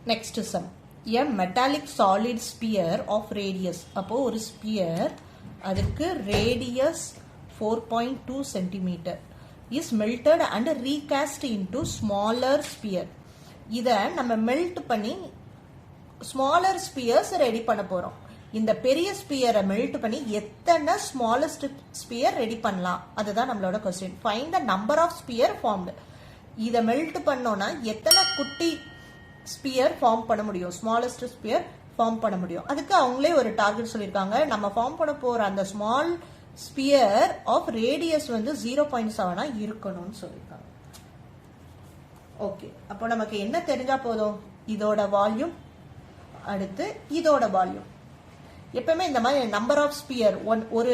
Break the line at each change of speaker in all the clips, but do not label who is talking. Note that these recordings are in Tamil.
Next sum. A metallic solid sphere of radius. அப்போ ஒரு sphere அதுக்கு radius 4.2 cm is melted and recast into smaller sphere. இத நம்ம மெல்ட் பண்ணி ஸ்மாலர் ஸ்பியர்ஸ் ரெடி பண்ண போறோம். இந்த பெரிய ஸ்பியரை மெல்ட் பண்ணி எத்தனை ஸ்மாலஸ்ட் ஸ்பியர் ரெடி பண்ணலாம் அதுதான் நம்மளோட question. Find the number of sphere formed. இத மெல்ட் பண்ணோம்னா எத்தனை குட்டி ஸ்பியர் ஃபார்ம் பண்ண முடியும், ஸ்மாலஸ்ட் ஸ்பியர் ஃபார்ம் பண்ண முடியும். அதுக்கு அவங்களே ஒரு டார்கெட் சொல்லியிருக்காங்க. நம்ம ஃபார்ம் பண்ண போற அந்த ஸ்மால் ஸ்பியர் ஆஃப் ரேடியஸ் வந்து 0.7 இருக்கணும்னு சொல்லியிருக்காங்க. ஓகே, அப்போ நமக்கு என்ன தெரிஞ்சா போதும், இதோட வால்யூம் அடுத்து இதோட வால்யூம். எப்பவுமே இந்த மாதிரி நம்பர் ஆஃப் ஸ்பியர் ஒரு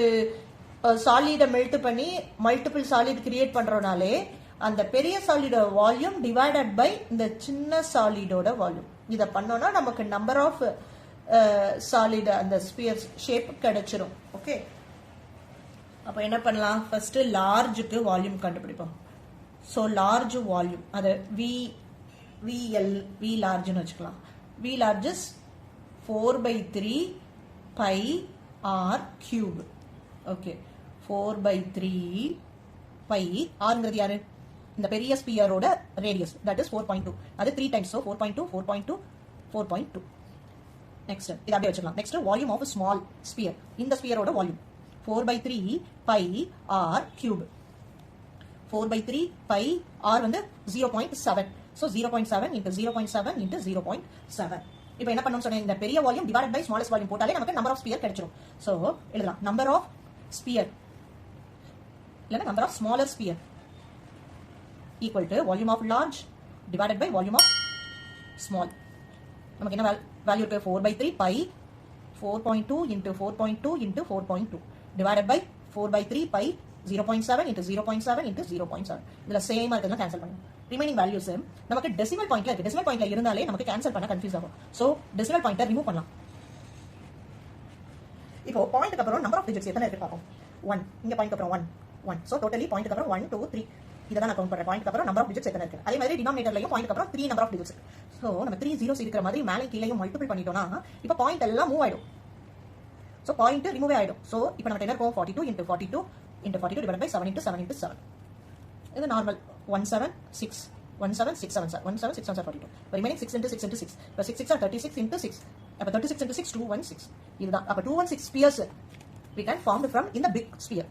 சாலிட மெல்ட் பண்ணி மல்டிபிள் சாலிட் கிரியேட் பண்றோம்னாலே அந்த பெரிய சாலிடோட வால்யூம் டிவைடட் பை இந்த சின்ன சாலிடோட வால்யூம். இதை பண்ணோம்னா நமக்கு நம்பர் ஆஃப் சாலிட் அந்த ஸ்பியர் ஷேப் கிடைச்சிரும். ஓகே, அப்போ என்ன பண்ணலாம், ஃபர்ஸ்ட் லார்ஜுக்கு வால்யூம் கண்டுபிடிப்போம். ஸோ லார்ஜ் வால்யூம் அது வி லார்ஜ்னு வச்சுக்கலாம். V large is 4/3 pi r cube. Okay, 4/3 pi rங்கிறது யாரு, இந்த பெரிய ஸ்பியரோட ரேடியஸ், தட் இஸ் 4.2. அது 3 டைம்ஸ், ஸோ 4.2 4.2 4.2. நெக்ஸ்ட் இதை அப்படியே வச்சுக்கலாம். Next volume of small sphere, இந்த ஸ்பியரோட volume 4/3 pi r cube. 4/3 pi r வந்து 0.7. So 0.7 into 0.7 into 0.7. இப்போ என்ன பண்ணணும்னு சொன்னேன், இந்த பெரிய volume divided by smallest volume போட்டாலே நமக்கு நம்பர் ஆஃப் ஸ்பியர் கிடைச்சிரும். ஸோ எழுதலாம் நம்பர் ஆஃப் ஸ்பியர் இல்லைன்னா number of smaller sphere equal to volume of large divided by volume of small. நமக்கு என்ன வேல்யூ இருக்கு, 4/3 pi 4.2 into 4.2 into 4.2 divided by 4/3 pi 0.7 into 0.7 into 0.7. இதுல சேமா இருக்கிறதுல கேன்சல் பண்ணுங்க. ரிமைனிங் வேல்யூஸ் நமக்கு டெசிமல் பாயிண்ட்ல இருக்கு. டெசிமல் பாயிண்ட்ல இருந்தாலே நமக்கு கேன்சல் பண்ண கன்ஃபியூஸ் ஆகும். சோ டெசிமல் பாயிண்ட்டை ரிமூவ் பண்ணலாம். இப்போ பாயிண்ட்க்கு அப்புறம் நம்பர் ஆஃப் டிஜிட்ஸ் எத்தனை இருக்கு பார்ப்போம். 1 இங்க பாயிண்ட்க்கு அப்புறம் 1 சோ டோட்டலி பாயிண்ட்க்கு அப்புறம் 1 2 3 இதான் நான் கவுண்ட் பண்றேன். பாயிண்ட்க்கு அப்புறம் நம்பர் ஆஃப் டிஜிட்ஸ் எத்தனை இருக்கு. அதே மாதிரி டினாமினேட்டர்லயும் பாயிண்ட்க்கு அப்புறம் 3 நம்பர் ஆஃப் டிஜிட்ஸ். சோ நம்ம 3 zeros இருக்கிற மாதிரி மேலே கீழேயும் மல்டிபிள் பண்ணிட்டோம்னா இப்போ பாயிண்ட் எல்லாம் மூவ் ஆயிடும். சோ பாயிண்ட் ரிமூவ் ஆயிடும். சோ இப்போ நம்ம என்ன இருக்கும், 42 into 42 into 42 divided by 7 into 7 into 7. இது நார்மல் 176 17 6 7 17 6 7 42. Remaining 6 into 6 into 6. இப்போ 6 6 are 36 into 6. அப்ப 36 into 6 216. இதுதான். அப்ப 216 spheres we can formed from in the big sphere.